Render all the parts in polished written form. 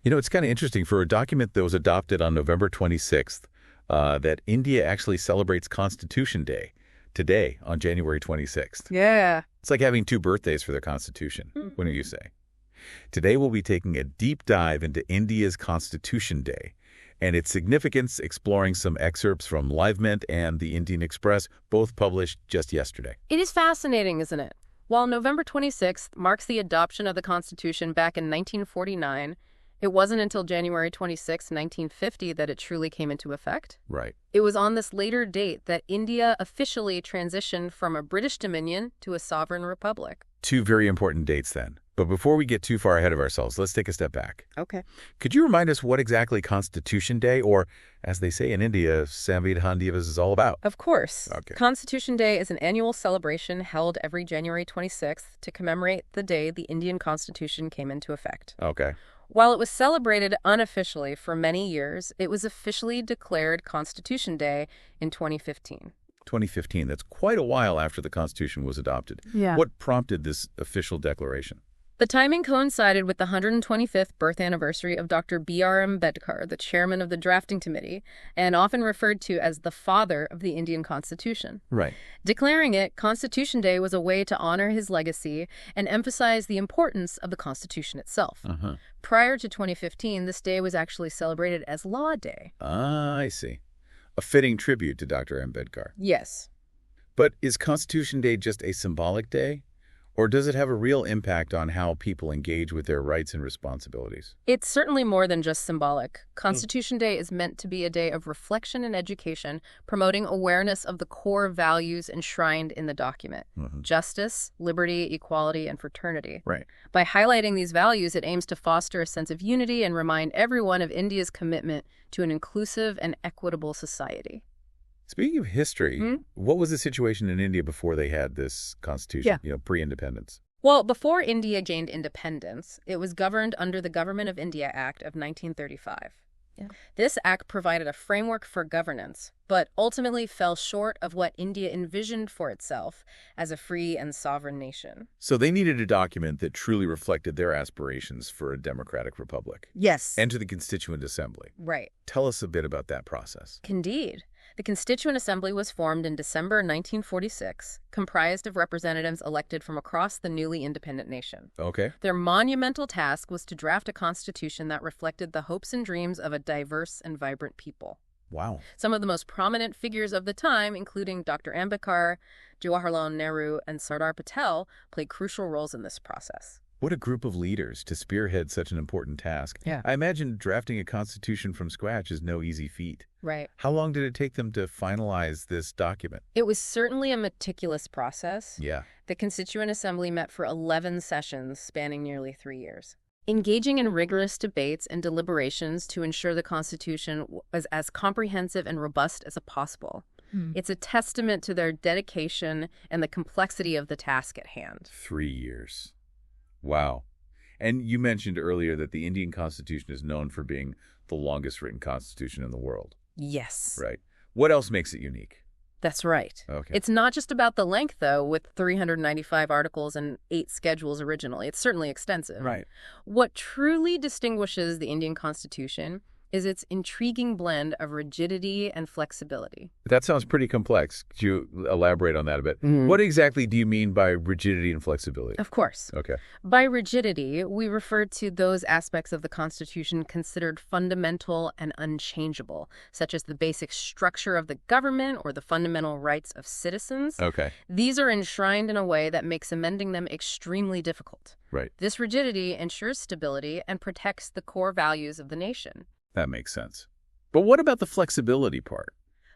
You know, it's kind of interesting for a document that was adopted on November 26th, that India actually celebrates Constitution Day today on January 26th. Yeah. It's like having two birthdays for their constitution, wouldn't you say? Today we'll be taking a deep dive into India's Constitution Day and its significance, exploring some excerpts from Livemint and the Indian Express, both published just yesterday. It is fascinating, isn't it? While November 26th marks the adoption of the Constitution back in 1949, it wasn't until January 26, 1950 that it truly came into effect. Right. It was on this later date that India officially transitioned from a British dominion to a sovereign republic. Two very important dates then. But before we get too far ahead of ourselves, let's take a step back. Okay. Could you remind us what exactly Constitution Day, or as they say in India, Samvidhan Divas, is all about? Of course. Okay. Constitution Day is an annual celebration held every January 26th to commemorate the day the Indian Constitution came into effect. Okay. While it was celebrated unofficially for many years, it was officially declared Constitution Day in 2015. 2015, that's quite a while after the Constitution was adopted. Yeah. What prompted this official declaration? The timing coincided with the 125th birth anniversary of Dr. B.R. Ambedkar, the chairman of the drafting committee, and often referred to as the father of the Indian Constitution. Right. Declaring it Constitution Day was a way to honor his legacy and emphasize the importance of the Constitution itself. Prior to 2015, this day was actually celebrated as Law Day. Ah, I see. A fitting tribute to Dr. Ambedkar. Yes. But is Constitution Day just a symbolic day? Or does it have a real impact on how people engage with their rights and responsibilities? It's certainly more than just symbolic. Constitution Day is meant to be a day of reflection and education, promoting awareness of the core values enshrined in the document. Justice, liberty, equality, and fraternity. Right. By highlighting these values, it aims to foster a sense of unity and remind everyone of India's commitment to an inclusive and equitable society. Speaking of history, what was the situation in India before they had this constitution, pre-independence? Well, before India gained independence, it was governed under the Government of India Act of 1935. This act provided a framework for governance, but ultimately fell short of what India envisioned for itself as a free and sovereign nation. So they needed a document that truly reflected their aspirations for a democratic republic. Yes. And to the Constituent Assembly. Right. Tell us a bit about that process. Indeed. The Constituent Assembly was formed in December 1946, comprised of representatives elected from across the newly independent nation. Okay. Their monumental task was to draft a constitution that reflected the hopes and dreams of a diverse and vibrant people. Wow. Some of the most prominent figures of the time, including Dr. Ambedkar, Jawaharlal Nehru, and Sardar Patel, played crucial roles in this process. What a group of leaders to spearhead such an important task. Yeah. I imagine drafting a constitution from scratch is no easy feat. Right. How long did it take them to finalize this document? It was certainly a meticulous process. Yeah. The Constituent Assembly met for 11 sessions spanning nearly 3 years, engaging in rigorous debates and deliberations to ensure the Constitution was as comprehensive and robust as possible. It's a testament to their dedication and the complexity of the task at hand. 3 years. Wow. And you mentioned earlier that the Indian Constitution is known for being the longest written constitution in the world. Yes. Right. What else makes it unique? That's right. Okay. It's not just about the length, though, with 395 articles and 8 schedules originally. It's certainly extensive. Right. What truly distinguishes the Indian Constitution is its intriguing blend of rigidity and flexibility. That sounds pretty complex. Could you elaborate on that a bit? What exactly do you mean by rigidity and flexibility? Of course. Okay. By rigidity, we refer to those aspects of the Constitution considered fundamental and unchangeable, such as the basic structure of the government or the fundamental rights of citizens. Okay. These are enshrined in a way that makes amending them extremely difficult. Right. This rigidity ensures stability and protects the core values of the nation. That makes sense. But what about the flexibility part?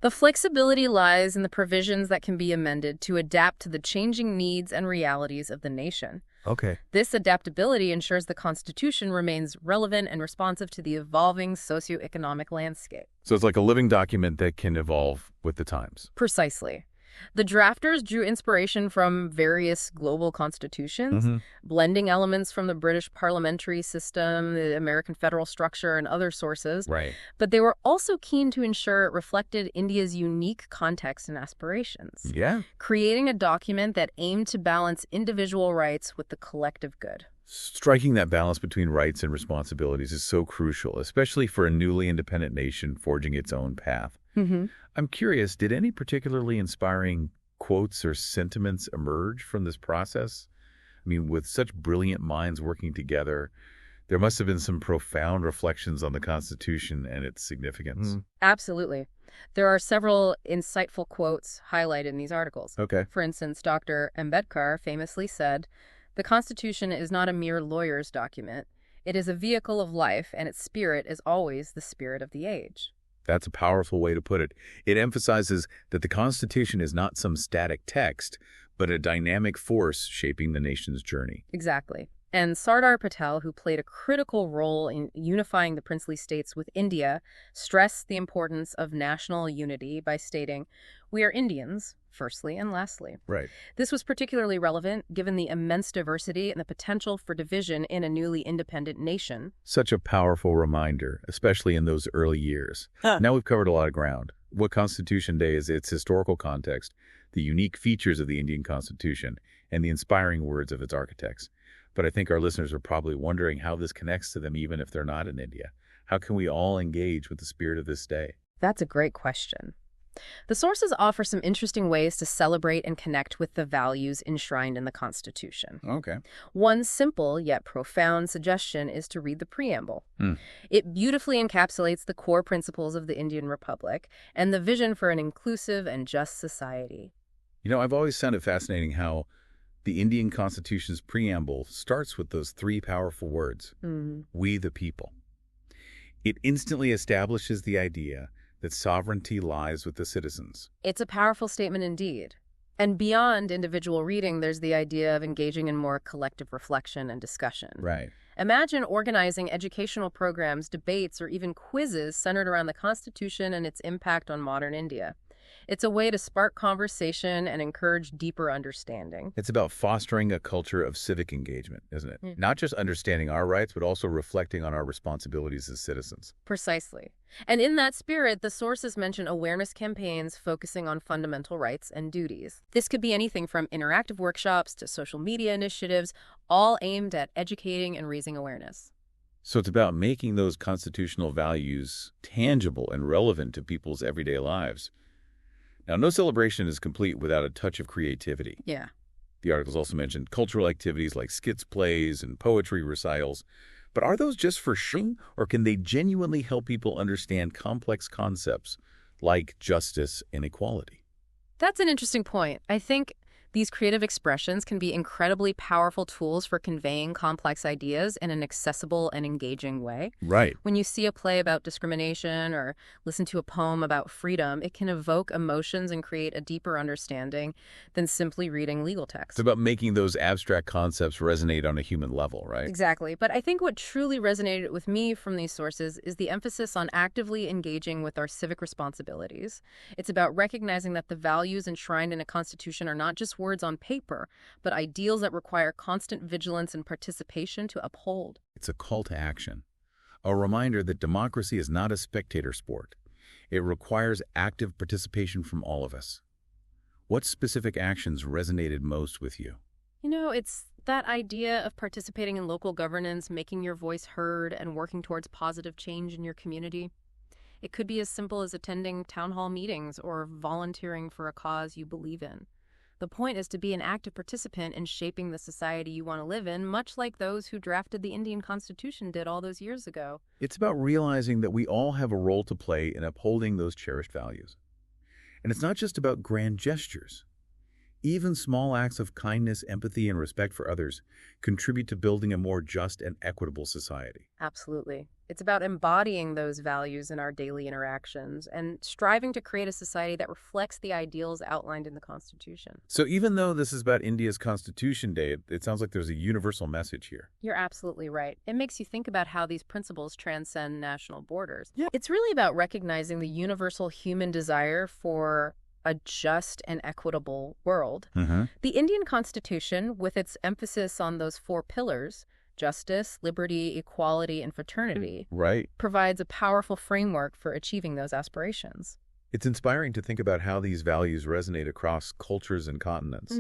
The flexibility lies in the provisions that can be amended to adapt to the changing needs and realities of the nation. Okay. This adaptability ensures the Constitution remains relevant and responsive to the evolving socioeconomic landscape. So it's like a living document that can evolve with the times. Precisely. The drafters drew inspiration from various global constitutions, blending elements from the British parliamentary system, the American federal structure, and other sources. Right. But they were also keen to ensure it reflected India's unique context and aspirations, Yeah. creating a document that aimed to balance individual rights with the collective good. Striking that balance between rights and responsibilities is so crucial, especially for a newly independent nation forging its own path. Mm-hmm. I'm curious, did any particularly inspiring quotes or sentiments emerge from this process? I mean, with such brilliant minds working together, there must have been some profound reflections on the Constitution and its significance. Absolutely. There are several insightful quotes highlighted in these articles. Okay. For instance, Dr. Ambedkar famously said, "The Constitution is not a mere lawyer's document. It is a vehicle of life, and its spirit is always the spirit of the age." That's a powerful way to put it. It emphasizes that the Constitution is not some static text, but a dynamic force shaping the nation's journey. Exactly. And Sardar Patel, who played a critical role in unifying the princely states with India, stressed the importance of national unity by stating, "We are Indians, firstly and lastly." Right. This was particularly relevant given the immense diversity and the potential for division in a newly independent nation. Such a powerful reminder, especially in those early years. Now we've covered a lot of ground. What Constitution Day is, its historical context, the unique features of the Indian Constitution, and the inspiring words of its architects. But I think our listeners are probably wondering how this connects to them even if they're not in India. How can we all engage with the spirit of this day? That's a great question. The sources offer some interesting ways to celebrate and connect with the values enshrined in the Constitution. Okay. One simple yet profound suggestion is to read the Preamble. It beautifully encapsulates the core principles of the Indian Republic and the vision for an inclusive and just society. You know, I've always found it fascinating how the Indian Constitution's preamble starts with those three powerful words, "We the people." It instantly establishes the idea that sovereignty lies with the citizens. It's a powerful statement indeed. And beyond individual reading, there's the idea of engaging in more collective reflection and discussion. Right. Imagine organizing educational programs, debates, or even quizzes centered around the Constitution and its impact on modern India. It's a way to spark conversation and encourage deeper understanding. It's about fostering a culture of civic engagement, isn't it? Not just understanding our rights, but also reflecting on our responsibilities as citizens. Precisely. And in that spirit, the sources mention awareness campaigns focusing on fundamental rights and duties. This could be anything from interactive workshops to social media initiatives, all aimed at educating and raising awareness. So it's about making those constitutional values tangible and relevant to people's everyday lives. Now, no celebration is complete without a touch of creativity. Yeah. The articles also mentioned cultural activities like skits, plays, and poetry recitals. But are those just for show, or can they genuinely help people understand complex concepts like justice and equality? That's an interesting point. I think these creative expressions can be incredibly powerful tools for conveying complex ideas in an accessible and engaging way. Right. When you see a play about discrimination or listen to a poem about freedom, it can evoke emotions and create a deeper understanding than simply reading legal text. It's about making those abstract concepts resonate on a human level, right? Exactly. But I think what truly resonated with me from these sources is the emphasis on actively engaging with our civic responsibilities. It's about recognizing that the values enshrined in a constitution are not just words on paper, but ideals that require constant vigilance and participation to uphold. It's a call to action, a reminder that democracy is not a spectator sport. It requires active participation from all of us. What specific actions resonated most with you? You know, it's that idea of participating in local governance, making your voice heard, and working towards positive change in your community. It could be as simple as attending town hall meetings or volunteering for a cause you believe in. The point is to be an active participant in shaping the society you want to live in, much like those who drafted the Indian Constitution did all those years ago. It's about realizing that we all have a role to play in upholding those cherished values. And it's not just about grand gestures. Even small acts of kindness, empathy, and respect for others contribute to building a more just and equitable society. Absolutely. It's about embodying those values in our daily interactions and striving to create a society that reflects the ideals outlined in the Constitution. So even though this is about India's Constitution Day, it sounds like there's a universal message here. You're absolutely right. It makes you think about how these principles transcend national borders. Yeah. It's really about recognizing the universal human desire for a just and equitable world. The Indian Constitution, with its emphasis on those four pillars, justice, liberty, equality, and fraternity, Right. provides a powerful framework for achieving those aspirations. It's inspiring to think about how these values resonate across cultures and continents.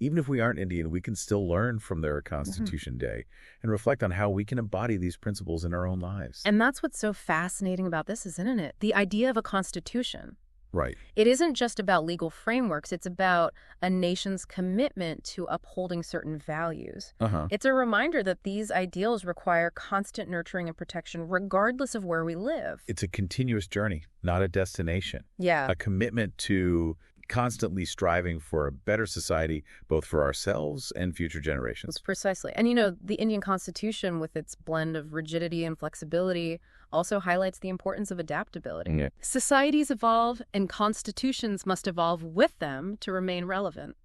Even if we aren't Indian, we can still learn from their Constitution Day and reflect on how we can embody these principles in our own lives. And that's what's so fascinating about this, isn't it? The idea of a constitution. Right. It isn't just about legal frameworks. It's about a nation's commitment to upholding certain values. It's a reminder that these ideals require constant nurturing and protection regardless of where we live. It's a continuous journey, not a destination. Yeah. A commitment to constantly striving for a better society, both for ourselves and future generations. Precisely. And the Indian Constitution, with its blend of rigidity and flexibility, also highlights the importance of adaptability. Yeah. Societies evolve, and constitutions must evolve with them to remain relevant.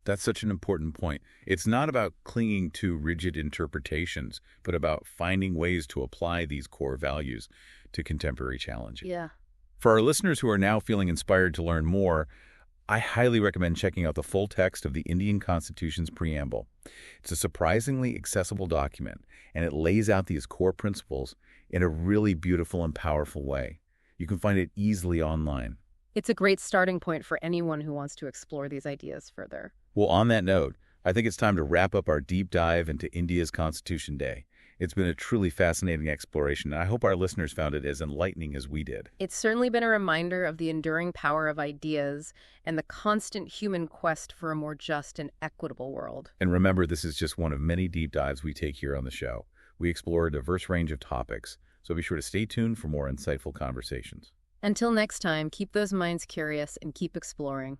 That's such an important point. It's not about clinging to rigid interpretations, but about finding ways to apply these core values to contemporary challenges. Yeah. For our listeners who are now feeling inspired to learn more, I highly recommend checking out the full text of the Indian Constitution's Preamble. It's a surprisingly accessible document, and it lays out these core principles in a really beautiful and powerful way. You can find it easily online. It's a great starting point for anyone who wants to explore these ideas further. Well, on that note, I think it's time to wrap up our deep dive into India's Constitution Day. It's been a truly fascinating exploration, and I hope our listeners found it as enlightening as we did. It's certainly been a reminder of the enduring power of ideas and the constant human quest for a more just and equitable world. And remember, this is just one of many deep dives we take here on the show. We explore a diverse range of topics, so be sure to stay tuned for more insightful conversations. Until next time, keep those minds curious and keep exploring.